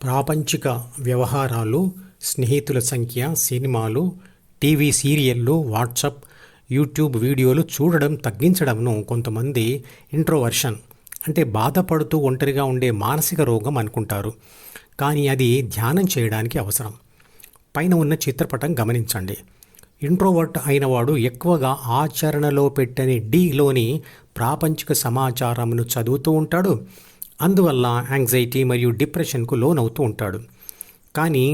ప్రాపంచిక వ్యవహారాలు, స్నేహితుల సంఖ్య, సినిమాలు, టీవీ సీరియళ్లు, వాట్సాప్, యూట్యూబ్ వీడియోలు చూడడం తగ్గించడంను కొంతమంది ఇంట్రోవర్షన్ అంటే బాధపడుతూ ఒంటరిగా ఉండే మానసిక రోగం అనుకుంటారు. కానీ అది ధ్యానం చేయడానికి అవసరం. పైన ఉన్న చిత్రపటం గమనించండి. ఇంట్రోవర్ట్ అయినవాడు ఎక్కువగా ఆచరణలో పెట్టని డిలోని ప్రాపంచిక సమాచారమును చదువుతూ ఉంటాడు. అందువల్ల యాంగ్జైటీ మరియు డిప్రెషన్కు లోనవుతూ ఉంటాడు. కానీ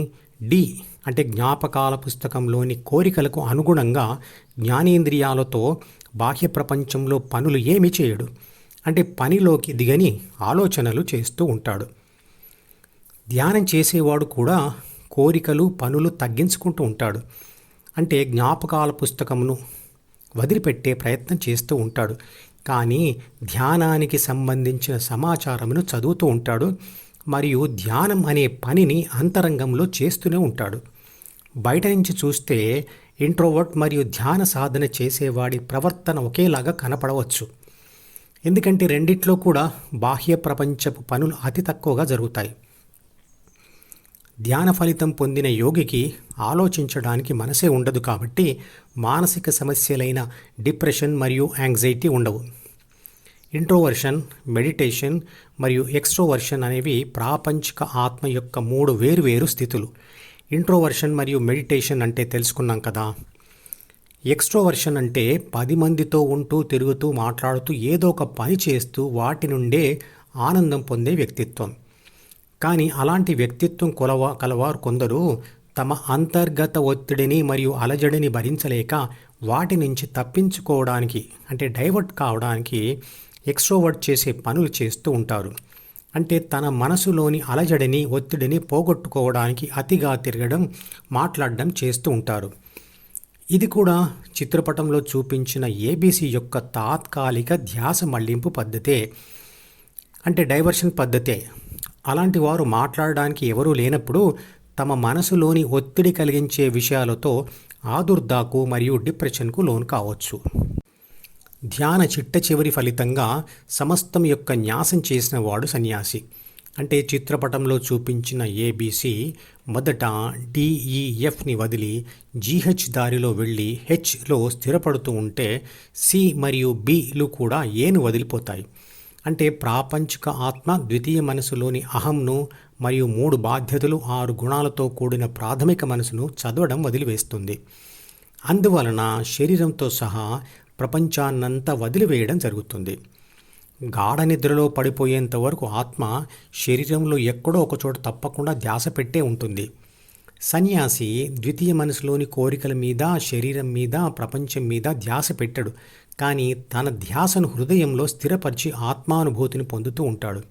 డి అంటే జ్ఞాపకాల పుస్తకంలోని కోరికలకు అనుగుణంగా జ్ఞానేంద్రియాలతో బాహ్య ప్రపంచంలో పనులు ఏమి చేయడు. అంటే పనిలోకి దిగని ఆలోచనలు చేస్తూ ఉంటాడు. ధ్యానం చేసేవాడు కూడా కోరికలు, పనులు తగ్గించుకుంటూ ఉంటాడు. అంటే జ్ఞాపకాల పుస్తకమును వదిలిపెట్టే ప్రయత్నం చేస్తూ ఉంటాడు. కానీ ధ్యానానికి సంబంధించిన సమాచారమును చదువుతూ ఉంటాడు మరియు ధ్యానం అనే పనిని అంతరంగంలో చేస్తూనే ఉంటాడు. బయట నుంచి చూస్తే ఇంట్రోవర్ట్ మరియు ధ్యాన సాధన చేసేవాడి ప్రవర్తన ఒకేలాగా కనపడవచ్చు. ఎందుకంటే రెండిట్లో కూడా బాహ్య ప్రపంచపు పనులు అతి తక్కువగా జరుగుతాయి. ధ్యాన ఫలితం పొందిన యోగికి ఆలోచించడానికి మనసే ఉండదు కాబట్టి మానసిక సమస్యలైన డిప్రెషన్ మరియు యాంగ్జైటీ ఉండవు. ఇంట్రోవర్షన్, మెడిటేషన్ మరియు ఎక్స్ట్రోవర్షన్ అనేవి ప్రాపంచిక ఆత్మ యొక్క 3 వేరువేరు స్థితులు. ఇంట్రోవర్షన్ మరియు మెడిటేషన్ అంటే తెలుసుకున్నాం కదా. ఎక్స్ట్రోవర్షన్ అంటే 10 మందితో ఉంటూ, తిరుగుతూ, మాట్లాడుతూ, ఏదో ఒక పని చేస్తూ వాటి నుండే ఆనందం పొందే వ్యక్తిత్వం. కానీ అలాంటి వ్యక్తిత్వం కలవారు కొందరు తమ అంతర్గత ఒత్తిడిని మరియు అలజడిని భరించలేక వాటి నుంచి తప్పించుకోవడానికి అంటే డైవర్ట్ కావడానికి ఎక్స్ట్రోవర్ట్ చేసే పనులు చేస్తూ ఉంటారు. అంటే తన మనసులోని అలజడిని, ఒత్తిడిని పోగొట్టుకోవడానికి అతిగా తిరగడం, మాట్లాడడం చేస్తూ ఉంటారు. ఇది కూడా చిత్రపటంలో చూపించిన ఏబీసీ యొక్క తాత్కాలిక ధ్యాస మళ్లింపు పద్ధతే, అంటే డైవర్షన్ పద్ధతే. అలాంటి వారు మాట్లాడడానికి ఎవరూ లేనప్పుడు తమ మనసులోని ఒత్తిడి కలిగించే విషయాలతో ఆదుర్దాకు మరియు డిప్రెషన్కు లోను కావచ్చు. ధ్యాన చిట్ట చివరి ఫలితంగా సమస్తం యొక్క న్యాసం చేసిన వాడు సన్యాసి. అంటే చిత్రపటంలో చూపించిన ఏబీసీ మొదట డిఈఎఫ్ని వదిలి జీహెచ్ దారిలో వెళ్ళి హెచ్లో స్థిరపడుతూ ఉంటే సి మరియు బిలు కూడా ఏను వదిలిపోతాయి. అంటే ప్రాపంచిక ఆత్మ ద్వితీయ మనసులోని అహంను మరియు 3 బాధ్యతలు, 6 గుణాలతో కూడిన ప్రాథమిక మనసును చదవడం వదిలివేస్తుంది. అందువలన శరీరంతో సహా ప్రపంచాన్నంతా వదిలివేయడం జరుగుతుంది. గాఢ నిద్రలో పడిపోయేంత వరకు ఆత్మ శరీరంలో ఎక్కడో ఒకచోట తప్పకుండా ధ్యాస పెట్టే ఉంటుంది. సన్యాసి ద్వితీయ మనసులోని కోరికల మీద, శరీరం మీద, ప్రపంచం మీద ధ్యాస పెట్టడు. కానీ తన ధ్యాసను హృదయంలో స్థిరపరిచి ఆత్మానుభూతిని పొందుతూ ఉంటాడు.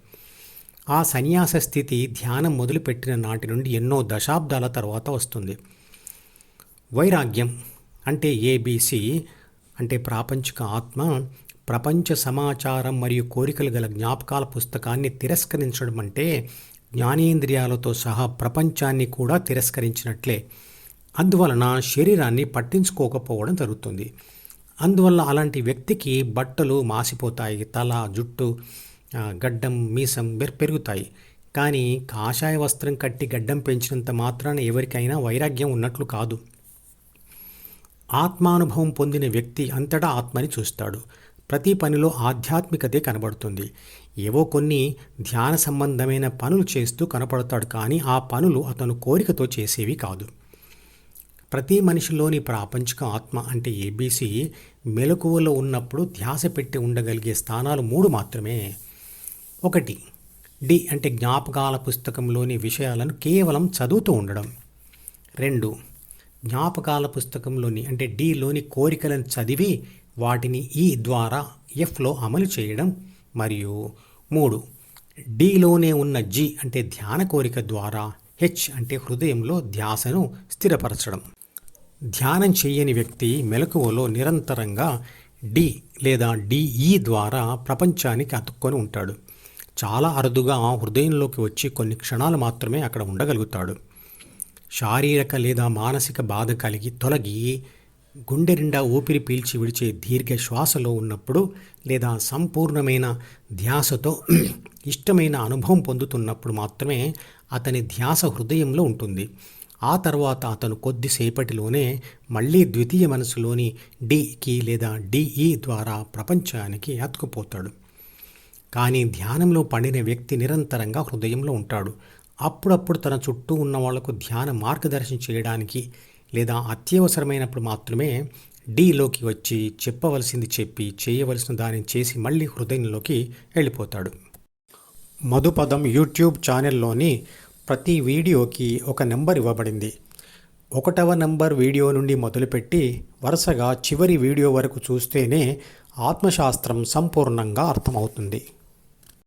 ఆ సన్యాస స్థితి ధ్యానం మొదలుపెట్టిన నాటి నుండి ఎన్నో దశాబ్దాల తర్వాత వస్తుంది. వైరాగ్యం అంటే ఏబీసీ అంటే ప్రాపంచిక ఆత్మ ప్రపంచ సమాచారం మరియు కోరికలు గల జ్ఞాపకాల పుస్తకాన్ని తిరస్కరించడం అంటే జ్ఞానేంద్రియాలతో సహా ప్రపంచాన్ని కూడా తిరస్కరించినట్లే. అందువలన శరీరాన్ని పట్టించుకోకపోవడం జరుగుతుంది. అందువల్ల అలాంటి వ్యక్తికి బట్టలు మాసిపోతాయి, తల, జుట్టు, గడ్డం, మీసం పెరుగుతాయి. కానీ కాషాయ వస్త్రం కట్టి గడ్డం పెంచినంత మాత్రాన ఎవరికైనా వైరాగ్యం ఉన్నట్లు కాదు. ఆత్మానుభవం పొందిన వ్యక్తి అంతటా ఆత్మని చూస్తాడు. ప్రతి పనిలో ఆధ్యాత్మికతే కనబడుతుంది. ఏవో కొన్ని ధ్యాన సంబంధమైన పనులు చేస్తూ కనపడతాడు, కానీ ఆ పనులు అతను కోరికతో చేసేవి కాదు. ప్రతి మనిషిలోని ప్రాపంచిక ఆత్మ అంటే ఏబీసీ మెలకువలో ఉన్నప్పుడు ధ్యాస పెట్టి ఉండగలిగే స్థానాలు 3 మాత్రమే. 1 డి అంటే జ్ఞాపకాల పుస్తకంలోని విషయాలను కేవలం చదువుతూ ఉండడం. 2 జ్ఞాపకాల పుస్తకంలోని అంటే డిలోని కోరికలను చదివి వాటిని ఈ ద్వారా ఎఫ్లో అమలు చేయడం. మరియు 3 డిలోనే ఉన్న జి అంటే ధ్యాన కోరిక ద్వారా హెచ్ అంటే హృదయంలో ధ్యాసను స్థిరపరచడం. ధ్యానం చేయని వ్యక్తి మెలకువలో నిరంతరంగా డి లేదా డిఈ ద్వారా ప్రపంచానికి అతుక్కొని ఉంటాడు. చాలా అరుదుగా హృదయంలోకి వచ్చి కొన్ని క్షణాలు మాత్రమే అక్కడ ఉండగలుగుతాడు. శారీరక లేదా మానసిక బాధ తొలగి గుండె నిండా ఊపిరి పీల్చి విడిచే దీర్ఘ శ్వాసలో ఉన్నప్పుడు లేదా సంపూర్ణమైన ధ్యాసతో ఇష్టమైన అనుభవం పొందుతున్నప్పుడు మాత్రమే అతని ధ్యాస హృదయంలో ఉంటుంది. ఆ తర్వాత అతను కొద్దిసేపటిలోనే మళ్ళీ ద్వితీయ మనసులోని డికి లేదా డిఈ ద్వారా ప్రపంచానికి అతుకుపోతాడు. కానీ ధ్యానంలో పడిన వ్యక్తి నిరంతరంగా హృదయంలో ఉంటాడు. అప్పుడప్పుడు తన చుట్టూ ఉన్న వాళ్లకు ధ్యాన మార్గదర్శనం చేయడానికి లేదా అత్యవసరమైనప్పుడు మాత్రమే డీలోకి వచ్చి చెప్పవలసింది చెప్పి చేయవలసిన దానిని చేసి మళ్ళీ హృదయంలోకి వెళ్ళిపోతాడు. మధుపదం యూట్యూబ్ ఛానల్లోని ప్రతి వీడియోకి ఒక నెంబర్ ఇవ్వబడింది. 1వ నెంబర్ వీడియో నుండి మొదలుపెట్టి వరుసగా చివరి వీడియో వరకు చూస్తేనే ఆత్మశాస్త్రం సంపూర్ణంగా అర్థమవుతుంది.